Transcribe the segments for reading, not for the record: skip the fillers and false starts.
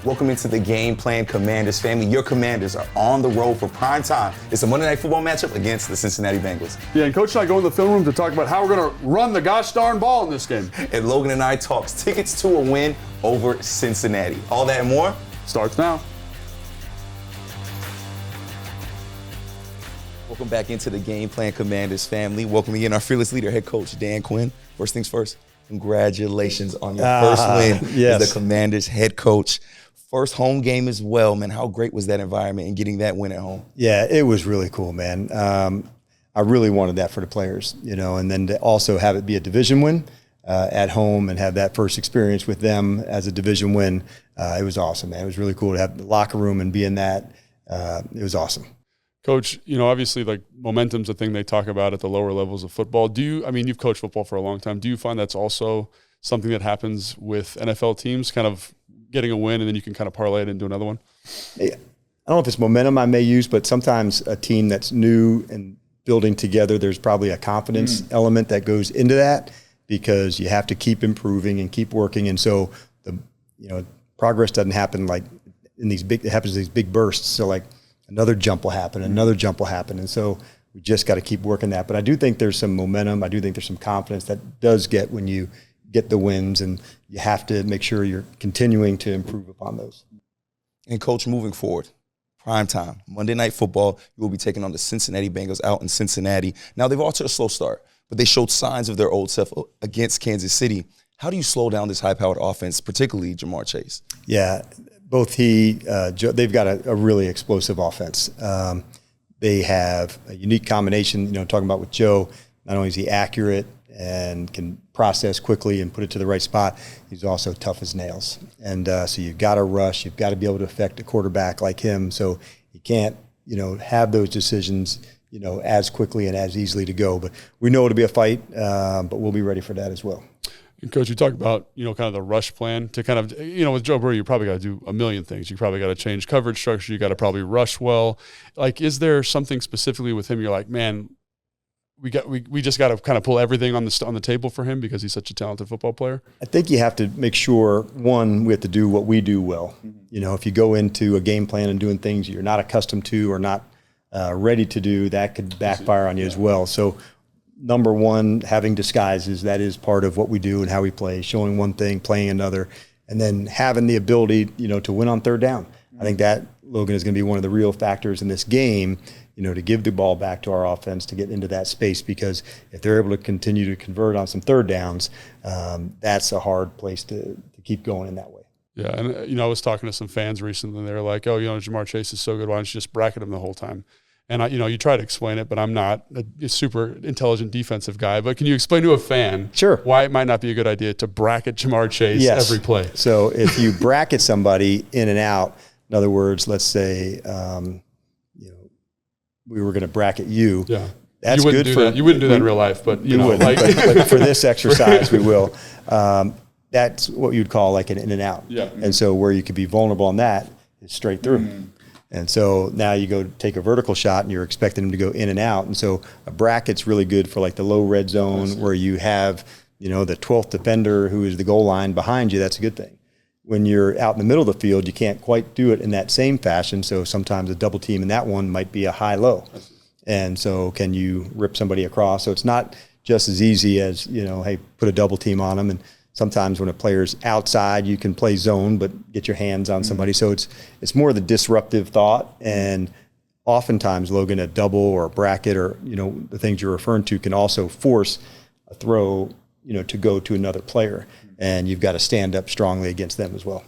Welcome into the Game Plan Commanders family. Your Commanders are on the road for prime time. It's a Monday Night Football matchup against the Cincinnati Bengals. Yeah, and Coach and I go in the film room to talk about how we're going to run the gosh darn ball in this game. And Logan and I talks tickets to a win over Cincinnati. All that and more starts now. Welcome back into the Game Plan Commanders family. Welcoming in our fearless leader, head coach Dan Quinn. First things first, congratulations on your first win as the Commanders head coach. First home game as well, man. How great was that environment and getting that win at home? Yeah, it was really cool, man. I really wanted that for the players, and then to also have it be a division win at home and have that first experience with them as a division win. It was awesome, man. It was really cool to have the locker room and be in that. It was awesome. Coach, obviously, like, momentum's a thing they talk about at the lower levels of football. You've coached football for a long time. Do you find that's also something that happens with NFL teams, kind of getting a win and then you can kind of parlay it into another one? I don't know if it's momentum I may use, but sometimes a team that's new and building together, there's probably a confidence element that goes into that because you have to keep improving and keep working. And so progress doesn't happen like it happens in these big bursts. So like, another jump will happen, another jump will happen. And so we just got to keep working that. But I do think there's some momentum. I do think there's some confidence that does get when you get the wins, and you have to make sure you're continuing to improve upon those. And Coach, moving forward, prime time, Monday Night Football, you will be taking on the Cincinnati Bengals out in Cincinnati. Now, they've all to a slow start, but they showed signs of their old self against Kansas City. How do you slow down this high-powered offense, particularly Jamar Chase? Yeah. Both Joe, they've got a really explosive offense. They have a unique combination, talking about with Joe, not only is he accurate and can process quickly and put it to the right spot, he's also tough as nails. And so you've got to rush, you've got to be able to affect a quarterback like him. So you can't, have those decisions, as quickly and as easily to go. But we know it'll be a fight, but we'll be ready for that as well. And Coach, you talk about, kind of the rush plan to kind of, with Joe Burrow, you probably got to do a million things. You probably got to change coverage structure. You got to probably rush well. Like, is there something specifically with him you're like, man, we just got to kind of pull everything on the table for him because he's such a talented football player? I think you have to make sure, one, we have to do what we do well. If you go into a game plan and doing things you're not accustomed to or not ready to do, that could backfire on you as well. So, number one, having disguises, that is part of what we do and how we play, showing one thing, playing another, and then having the ability, to win on third down. I think that, Logan, is going to be one of the real factors in this game, to give the ball back to our offense to get into that space, because if they're able to continue to convert on some third downs, that's a hard place to keep going in that way. Yeah, and, I was talking to some fans recently, and they were like, Jamar Chase is so good, why don't you just bracket him the whole time? And, you try to explain it, but I'm not a super intelligent defensive guy. But can you explain to a fan why it might not be a good idea to bracket Jamar Chase every play? So if you bracket somebody in and out, in other words, let's say, we were going to bracket you. Yeah. That's good for that. You wouldn't do that in real life, but but for this exercise, we will. That's what you'd call like an in and out. Yeah. And so where you could be vulnerable on that is straight through. And so now you go take a vertical shot and you're expecting them to go in and out. And so a bracket's really good for like the low red zone where you have, the 12th defender who is the goal line behind you. That's a good thing. When you're out in the middle of the field, you can't quite do it in that same fashion. So sometimes a double team in that one might be a high-low. And so can you rip somebody across? So it's not just as easy as, hey, put a double team on them. And sometimes when a player's outside, you can play zone, but get your hands on somebody. So it's more the disruptive thought. And oftentimes, Logan, a double or a bracket or, the things you're referring to can also force a throw, to go to another player. And you've got to stand up strongly against them as well.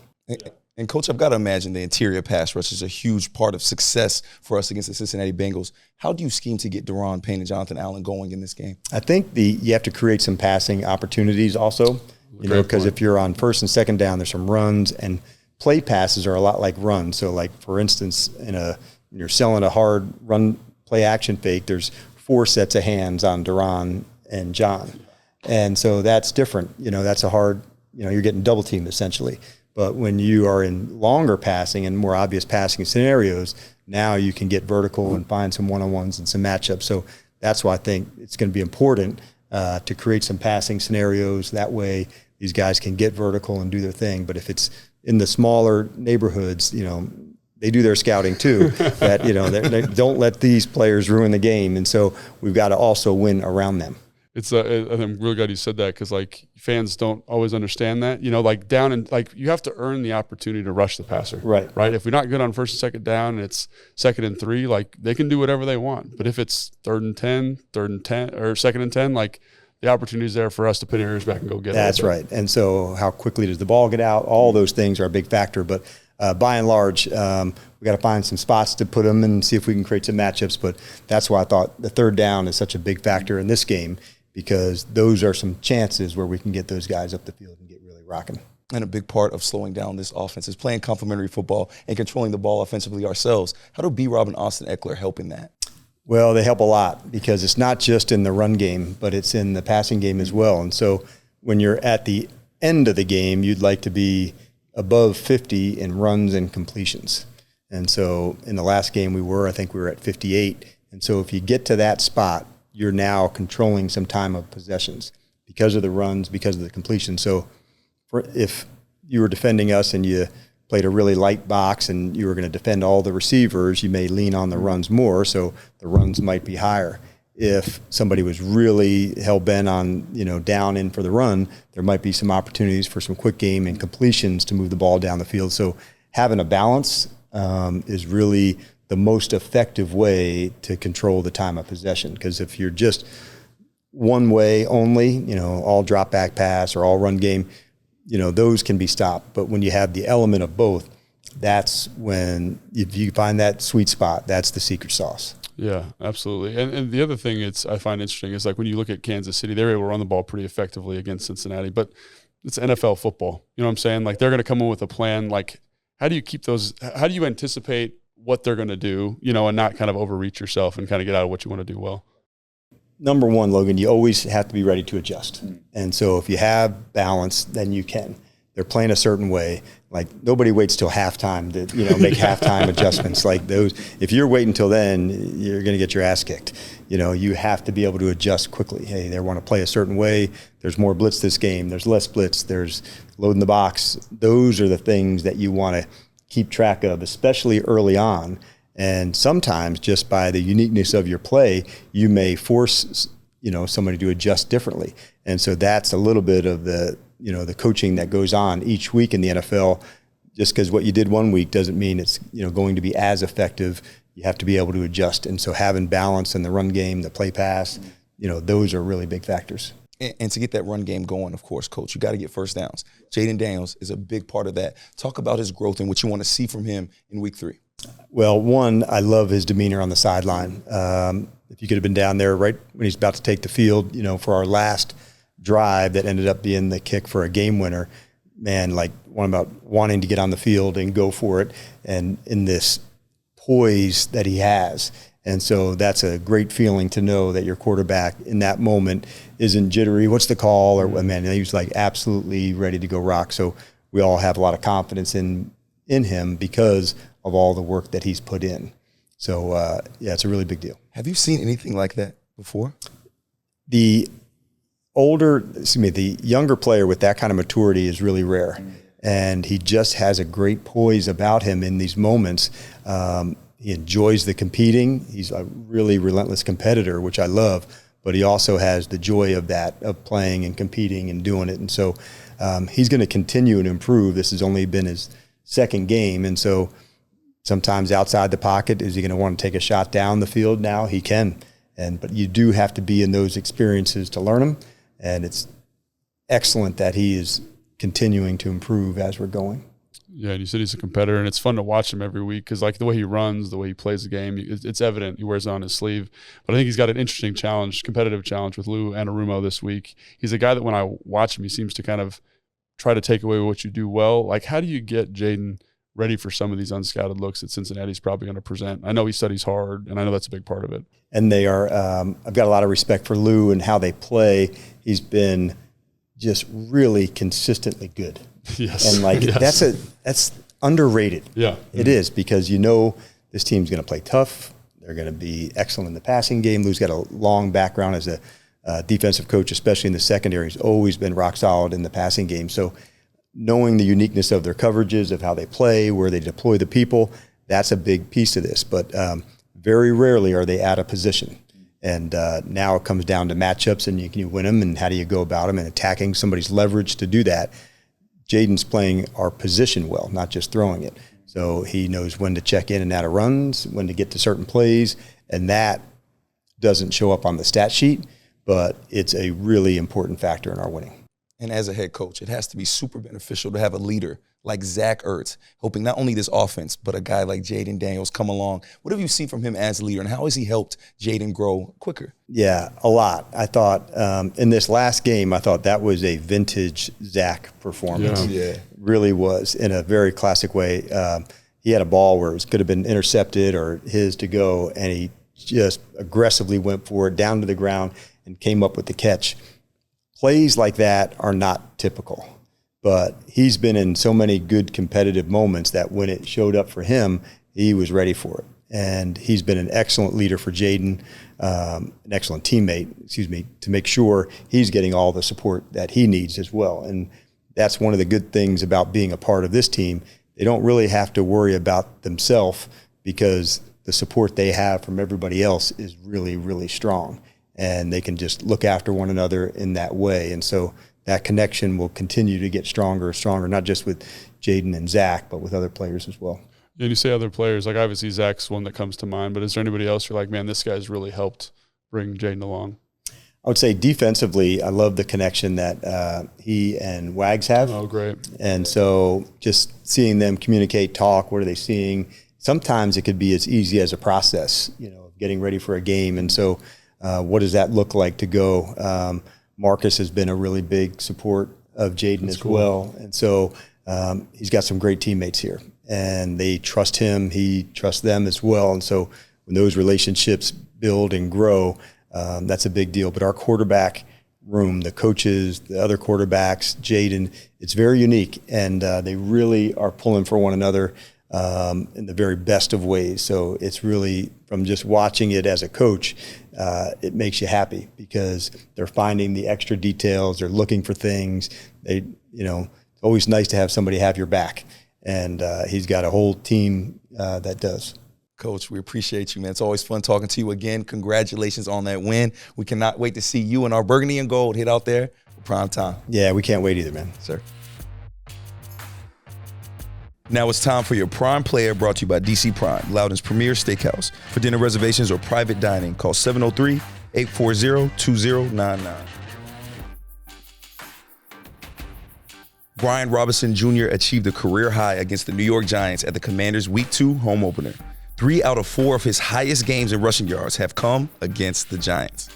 And Coach, I've got to imagine the interior pass rush is a huge part of success for us against the Cincinnati Bengals. How do you scheme to get Daron Payne and Jonathan Allen going in this game? I think you have to create some passing opportunities also. Because if you're on first and second down, there's some runs, and play passes are a lot like runs. So, like, for instance, when you're selling a hard run play action fake, there's 4 sets of hands on Daron and John. And so that's different. That's a hard, you're getting double teamed essentially. But when you are in longer passing and more obvious passing scenarios, now you can get vertical and find some one-on-ones and some matchups. So that's why I think it's going to be important to create some passing scenarios. That way these guys can get vertical and do their thing. But if it's in the smaller neighborhoods, they do their scouting too. That they don't let these players ruin the game, and so we've got to also win around them. I'm really glad you said that, because like fans don't always understand that. Like down and like you have to earn the opportunity to rush the passer. Right. If we're not good on first and second down and it's 2nd and 3, like they can do whatever they want. But if it's 3rd and 10, 3rd and 10, or 2nd and 10, like the opportunity is there for us to put our ears back and go get it. That's right. And so how quickly does the ball get out? All those things are a big factor. But by and large, we got to find some spots to put them and see if we can create some matchups. But that's why I thought the 3rd down is such a big factor in this game, because those are some chances where we can get those guys up the field and get really rocking. And a big part of slowing down this offense is playing complementary football and controlling the ball offensively ourselves. How do B-Rob and Austin Eckler help in that? Well, they help a lot, because it's not just in the run game, but it's in the passing game as well. And so when you're at the end of the game, you'd like to be above 50 in runs and completions. And so in the last game I think we were at 58. And so if you get to that spot, you're now controlling some time of possessions because of the runs, because of the completion. So if you were defending us and you played a really light box and you were going to defend all the receivers, you may lean on the runs more, so the runs might be higher. If somebody was really hell-bent on, down in for the run, there might be some opportunities for some quick game and completions to move the ball down the field. So having a balance is really the most effective way to control the time of possession. Because if you're just one way only, all drop back pass or all run game, those can be stopped. But when you have the element of both, that's when, if you find that sweet spot, that's the secret sauce. Yeah, absolutely. And the other thing I find interesting is like when you look at Kansas City, they were able to run the ball pretty effectively against Cincinnati, but it's NFL football. You know what I'm saying? Like they're going to come in with a plan. Like how do you anticipate what they're going to do, and not kind of overreach yourself and kind of get out of what you want to do well? Number one, Logan, you always have to be ready to adjust. And so if you have balance, then you can. They're playing a certain way. Like nobody waits till halftime to, make halftime adjustments like those. If you're waiting until then, you're going to get your ass kicked. You have to be able to adjust quickly. Hey, they want to play a certain way. There's more blitz this game. There's less blitz. There's loading the box. Those are the things that you want to keep track of, especially early on. And sometimes just by the uniqueness of your play, you may force, somebody to adjust differently. And so that's a little bit of the coaching that goes on each week in the NFL. Just because what you did one week doesn't mean it's, going to be as effective. You have to be able to adjust. And so having balance in the run game, the play pass, those are really big factors. And to get that run game going, of course, Coach, you got to get first downs. Jayden Daniels is a big part of that. Talk about his growth and what you want to see from him in week 3. Well, one, I love his demeanor on the sideline. If you could have been down there right when he's about to take the field, for our last drive that ended up being the kick for a game winner, man, like one about wanting to get on the field and go for it, and in this poise that he has. And so that's a great feeling to know that your quarterback in that moment isn't jittery. What's the call? Or man, he was like absolutely ready to go rock. So we all have a lot of confidence in him because of all the work that he's put in. So it's a really big deal. Have you seen anything like that before? The younger player with that kind of maturity is really rare. And he just has a great poise about him in these moments. He enjoys the competing. He's a really relentless competitor, which I love, but he also has the joy of that, of playing and competing and doing it. And so he's going to continue and improve. This has only been his second game. And so sometimes outside the pocket, is he going to want to take a shot down the field now? He can. But you do have to be in those experiences to learn them. And it's excellent that he is continuing to improve as we're going. Yeah, and you said he's a competitor, and it's fun to watch him every week because, like, the way he runs, the way he plays the game, it's evident. He wears it on his sleeve. But I think he's got an interesting competitive challenge with Lou Anarumo this week. He's a guy that when I watch him, he seems to kind of try to take away what you do well. Like, how do you get Jayden ready for some of these unscouted looks that Cincinnati's probably going to present? I know he studies hard, and I know that's a big part of it. And they are I've got a lot of respect for Lou and how they play. He's been just really consistently good. Yes. And that's underrated. Yeah. It is, because this team's going to play tough. They're going to be excellent in the passing game. Lou's got a long background as a defensive coach, especially in the secondary, has always been rock solid in the passing game. So knowing the uniqueness of their coverages, of how they play, where they deploy the people, that's a big piece of this. But very rarely are they out of position. And now it comes down to matchups, and can you win them, and how do you go about them, and attacking somebody's leverage to do that. Jayden's playing our position well, not just throwing it. So he knows when to check in and out of runs, when to get to certain plays, and that doesn't show up on the stat sheet, but it's a really important factor in our winning. And as a head coach, it has to be super beneficial to have a leader like Zach Ertz, helping not only this offense, but a guy like Jayden Daniels come along. What have you seen from him as a leader, and how has he helped Jayden grow quicker? Yeah, a lot. I thought in this last game, I thought that was a vintage Zach performance. Yeah. Really was, in a very classic way. He had a ball where it could have been intercepted or his to go, and he just aggressively went for it down to the ground and came up with the catch. Plays like that are not typical. But he's been in so many good competitive moments that when it showed up for him, he was ready for it. And he's been an excellent leader for Jayden, an excellent teammate, to make sure he's getting all the support that he needs as well. And that's one of the good things about being a part of this team. They don't really have to worry about themselves because the support they have from everybody else is really, really strong. And they can just look after one another in that way. And so that connection will continue to get stronger and stronger, not just with Jayden and Zach, but with other players as well. And you say other players, like obviously Zach's one that comes to mind, but is there anybody else you're like, man, this guy's really helped bring Jayden along? I would say defensively, I love the connection that he and Wags have. Oh, great. And so just seeing them communicate, talk, what are they seeing? Sometimes it could be as easy as a process, getting ready for a game. And so what does that look like to go? Marcus has been a really big support of Jayden as well. And so he's got some great teammates here, and they trust him. He trusts them as well. And so when those relationships build and grow, that's a big deal. But our quarterback room, the coaches, the other quarterbacks, Jayden, it's very unique, and they really are pulling for one another in the very best of ways. So it's really, from just watching it as a coach, it makes you happy because they're finding the extra details. They're looking for things. It's always nice to have somebody have your back. And he's got a whole team that does. Coach, we appreciate you, man. It's always fun talking to you again. Congratulations on that win. We cannot wait to see you in our burgundy and gold hit out there for prime time. Yeah, we can't wait either, man. Sir. Now it's time for your Prime Player, brought to you by DC Prime, Loudoun's premier steakhouse. For dinner reservations or private dining, call 703-840-2099. Brian Robinson Jr. achieved a career high against the New York Giants at the Commanders' Week 2 home opener. 3 out of 4 of his highest games in rushing yards have come against the Giants.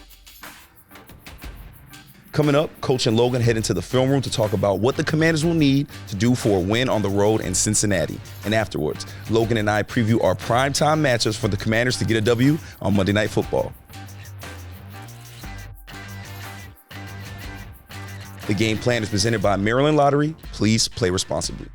Coming up, Coach and Logan head into the film room to talk about what the Commanders will need to do for a win on the road in Cincinnati. And afterwards, Logan and I preview our primetime matchups for the Commanders to get a W on Monday Night Football. The Game Plan is presented by Maryland Lottery. Please play responsibly.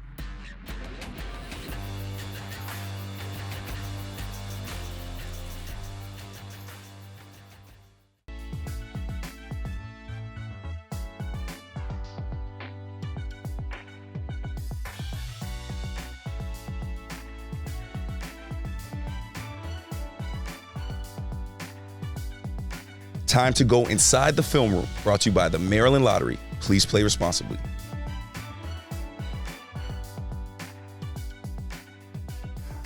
Time to go inside the film room, brought to you by the Maryland Lottery. Please play responsibly.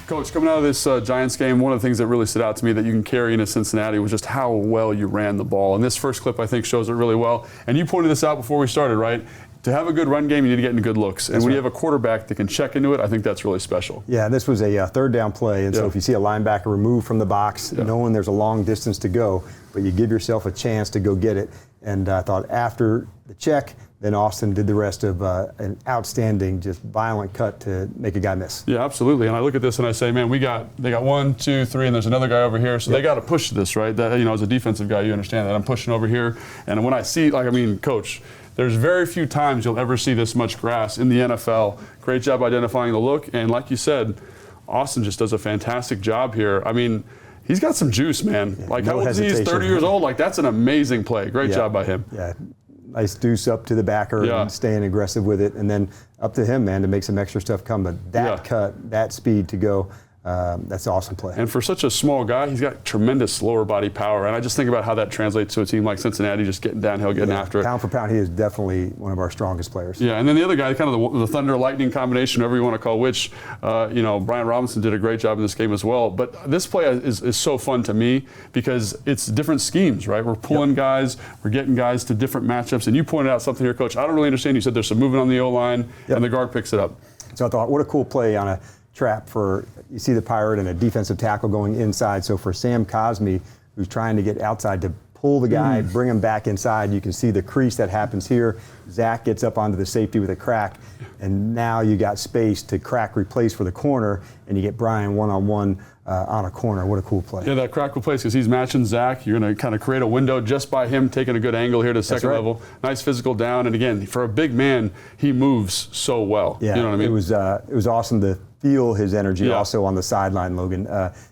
Coach, coming out of this Giants game, one of the things that really stood out to me that you can carry into Cincinnati was just how well you ran the ball. And this first clip, I think, shows it really well. And you pointed this out before we started, right? To have a good run game, you need to get into good looks. And when you have a quarterback that can check into it, I think that's really special. Yeah, this was a third down play. And so if you see a linebacker removed from the box, knowing there's a long distance to go, but you give yourself a chance to go get it. And I thought after the check, then Austin did the rest of an outstanding, just violent cut to make a guy miss. Yeah, absolutely. And I look at this and I say, man, they got 1, 2, 3, and there's another guy over here. So they got to push this, right? That, as a defensive guy, you understand that I'm pushing over here. And when I see, Coach, there's very few times you'll ever see this much grass in the NFL. Great job identifying the look. And like you said, Austin just does a fantastic job here. He's got some juice, man. Yeah, like, no how old is he? He's hesitation. 30 years old. Like, that's an amazing play. Great Yeah. job by him. Yeah, nice deuce up to the backer Yeah. and staying aggressive with it, and then up to him, man, to make some extra stuff come. But that Yeah. cut, that speed to go, that's an awesome play. And for such a small guy, he's got tremendous lower body power. And I just think about how that translates to a team like Cincinnati, just getting downhill, getting after it. Pound for pound, he is definitely one of our strongest players. Yeah, and then the other guy, kind of the thunder lightning combination, whatever you want to call which, Brian Robinson did a great job in this game as well. But this play is so fun to me because it's different schemes, right? We're pulling guys, we're getting guys to different matchups. And you pointed out something here, Coach. I don't really understand. You said there's some movement on the O-line, and the guard picks it up. So I thought, what a cool play on a trap for, you see the Pirate and a defensive tackle going inside. So for Sam Cosme, who's trying to get outside to pull the guy, bring him back inside, you can see the crease that happens here. Zach gets up onto the safety with a crack, and now you got space to crack replace for the corner, and you get Brian one-on-one on a corner. What a cool play. Yeah, that crack will place because he's matching Zach. You're going to kind of create a window just by him taking a good angle here to second level. Nice physical down, and again, for a big man, he moves so well. Yeah, you know what I mean? It was awesome to feel his energy also on the sideline, Logan.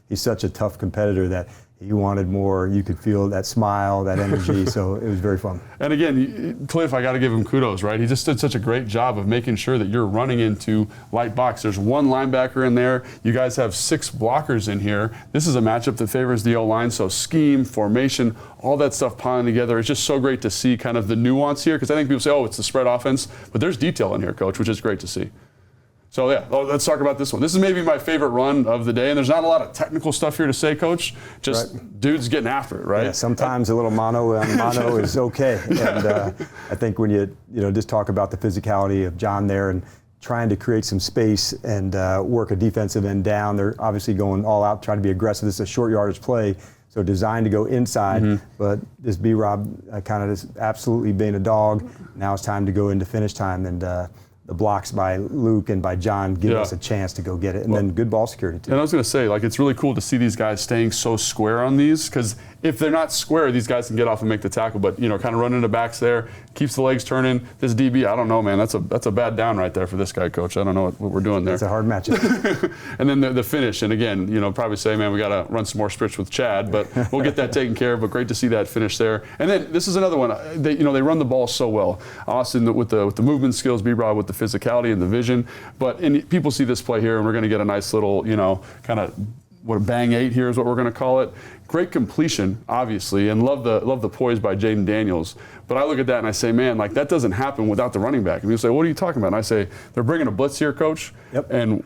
He's such a tough competitor that he wanted more. You could feel that smile, that energy, so it was very fun. And again, Cliff, I got to give him kudos, right? He just did such a great job of making sure that you're running into light box. There's one linebacker in there. You guys have 6 blockers in here. This is a matchup that favors the O-line, so scheme, formation, all that stuff piling together. It's just so great to see kind of the nuance here, because I think people say, oh, it's the spread offense, but there's detail in here, Coach, which is great to see. So yeah, let's talk about this one. This is maybe my favorite run of the day, and there's not a lot of technical stuff here to say, Coach. Just dudes getting after it, right? Yeah, sometimes a little mano is okay, and I think when you just talk about the physicality of John there and trying to create some space and work a defensive end down, they're obviously going all out, trying to be aggressive. This is a short yardage play, so designed to go inside, but this B-Rob kind of just absolutely being a dog. Now it's time to go into finish time, and the blocks by Luke and by John give us a chance to go get it. And then good ball security, too. And I was going to say, like, it's really cool to see these guys staying so square on these, because if they're not square, these guys can get off and make the tackle. But, kind of running the backs there, keeps the legs turning. This DB, I don't know, man. That's a bad down right there for this guy, Coach. I don't know what we're doing there. It's a hard matchup. And then the finish, and again, probably say, man, we got to run some more splits with Chad, but we'll get that taken care of. But great to see that finish there. And then this is another one. They run the ball so well. Austin with the movement skills, B-Rob with the physicality and the vision. And people see this play here, and we're going to get a nice little, kind of what a bang 8 here is what we're going to call it. Great completion, obviously, and love the poise by Jayden Daniels. But I look at that and I say, man, like, that doesn't happen without the running back. And people say, what are you talking about? And I say, they're bringing a blitz here, Coach. Yep. And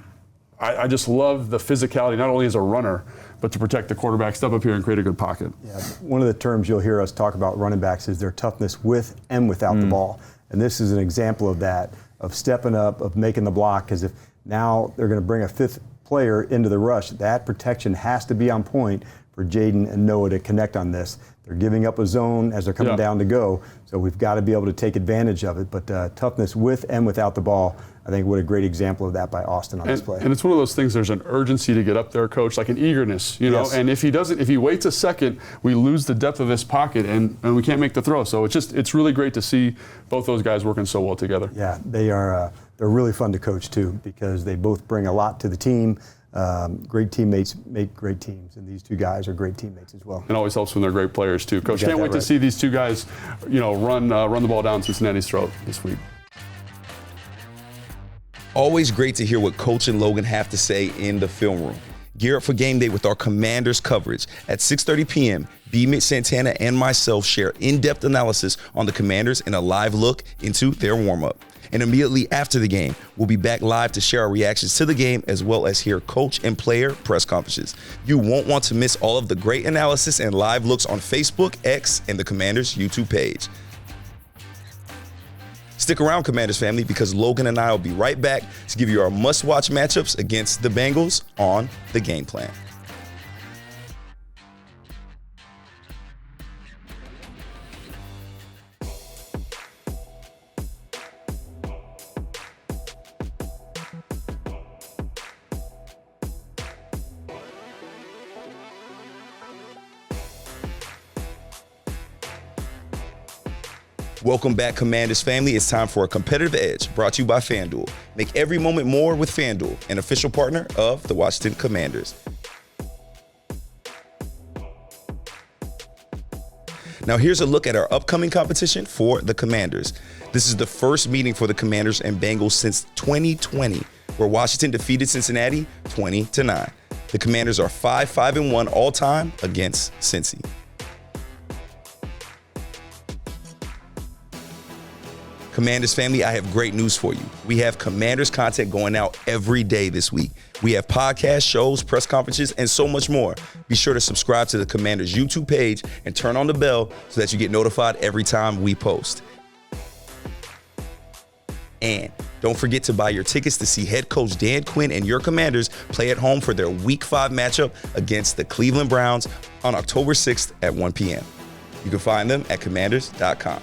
I just love the physicality, not only as a runner, but to protect the quarterback, step up here and create a good pocket. Yeah, one of the terms you'll hear us talk about running backs is their toughness with and without the ball. And this is an example of that, of stepping up, of making the block, because if now they're going to bring a 5th player into the rush, that protection has to be on point for Jayden and Noah to connect on this. They're giving up a zone as they're coming down to go, so we've got to be able to take advantage of it. But toughness with and without the ball, I think what a great example of that by Austin on this play. And it's one of those things, there's an urgency to get up there, Coach, like an eagerness, Yes. And if he waits a second, we lose the depth of this pocket and we can't make the throw. So it's really great to see both those guys working so well together. Yeah, they are. They're really fun to coach too, because they both bring a lot to the team. Great teammates make great teams, and these two guys are great teammates as well. It always helps when they're great players too. Coach, You got can't that wait to right. see these two guys, run the ball down Cincinnati's throat this week. Always great to hear what Coach and Logan have to say in the film room. Gear up for game day with our Commanders coverage. At 6:30 p.m., B. Mitch Santana and myself share in-depth analysis on the Commanders and a live look into their warm-up. And immediately after the game, we'll be back live to share our reactions to the game as well as hear coach and player press conferences. You won't want to miss all of the great analysis and live looks on Facebook, X, and the Commanders YouTube page. Stick around, Commanders family, because Logan and I will be right back to give you our must-watch matchups against the Bengals on the Game Plan. Welcome back, Commanders family. It's time for a competitive edge brought to you by FanDuel. Make every moment more with FanDuel, an official partner of the Washington Commanders. Now here's a look at our upcoming competition for the Commanders. This is the first meeting for the Commanders and Bengals since 2020, where Washington defeated Cincinnati 20-9. The Commanders are 5-1 all time against Cincy. Commanders family, I have great news for you. We have Commanders content going out every day this week. We have podcasts, shows, press conferences, and so much more. Be sure to subscribe to the Commanders YouTube page and turn on the bell so that you get notified every time we post. And don't forget to buy your tickets to see head coach Dan Quinn and your Commanders play at home for their Week 5 matchup against the Cleveland Browns on October 6th at 1 p.m. You can find them at commanders.com.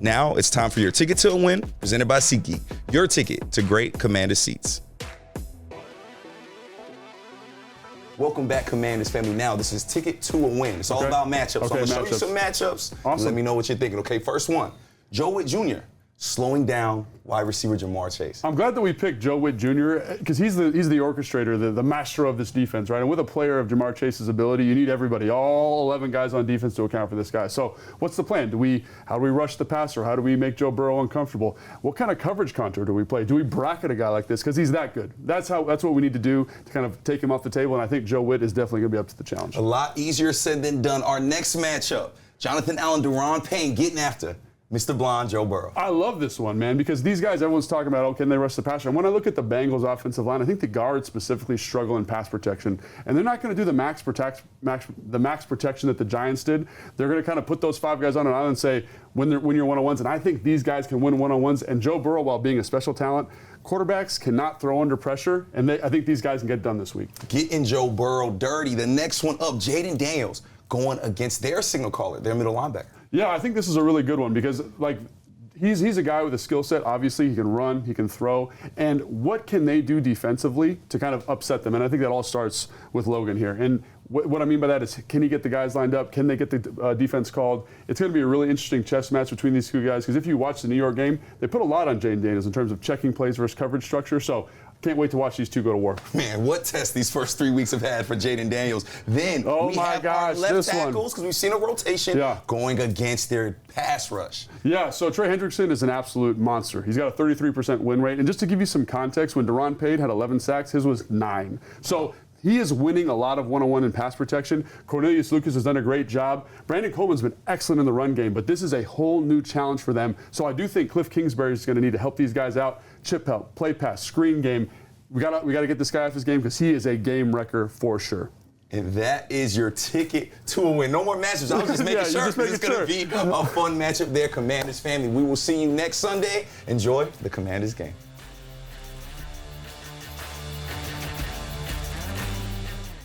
Now it's time for your ticket to a win, presented by SeatGeek, your ticket to great Commander seats. Welcome back, Commanders family. Now, this is ticket to a win. It's all about matchups. Okay, So I'm going to show you some matchups. Awesome. Let me know what you're thinking. Okay, first one, Joe Witt Jr. slowing down wide receiver Jamar Chase. I'm glad that we picked Joe Witt Jr. because he's the orchestrator, the master of this defense, right? And with a player of Jamar Chase's ability, you need everybody, all 11 guys on defense to account for this guy. So what's the plan? How do we rush the passer? How do we make Joe Burrow uncomfortable? What kind of coverage contour do we play? Do we bracket a guy like this? Because he's that good. That's what we need to do to kind of take him off the table. And I think Joe Witt is definitely going to be up to the challenge. A lot easier said than done. Our next matchup, Jonathan Allen, Deron Payne getting after Mr. Blonde, Joe Burrow. I love this one, man, because these guys, everyone's talking about, oh, can they rush the passer? And when I look at the Bengals offensive line, I think the guards specifically struggle in pass protection. And they're not going to do the max protection that the Giants did. They're going to kind of put those 5 guys on an island and say, win your one-on-ones. And I think these guys can win one-on-ones. And Joe Burrow, while being a special talent, quarterbacks cannot throw under pressure. And I think these guys can get done this week. Getting Joe Burrow dirty. The next one up, Jayden Daniels going against their signal caller, their middle linebacker. Yeah, I think this is a really good one because, like, he's a guy with a skill set. Obviously, he can run, he can throw. And what can they do defensively to kind of upset them? And I think that all starts with Logan here. And what I mean by that is, can he get the guys lined up? Can they get the defense called? It's going to be a really interesting chess match between these two guys because if you watch the New York game, they put a lot on Jayden Daniels in terms of checking plays versus coverage structure. So can't wait to watch these two go to war. Man, what test these first 3 weeks have had for Jayden Daniels. Then we have our left tackles because we've seen a rotation going against their pass rush. Yeah, so Trey Hendrickson is an absolute monster. He's got a 33% win rate. And just to give you some context, when Deron Payne had 11 sacks, his was 9. So he is winning a lot of one-on-one in pass protection. Cornelius Lucas has done a great job. Brandon Coleman's been excellent in the run game, but this is a whole new challenge for them. So I do think Cliff Kingsbury is going to need to help these guys out. Chip help, play pass, screen game. We got to get this guy off his game because he is a game wrecker for sure. And that is your ticket to a win. No more matches. I was just making sure because it's going to be a fun matchup there, Commanders family. We will see you next Sunday. Enjoy the Commanders game.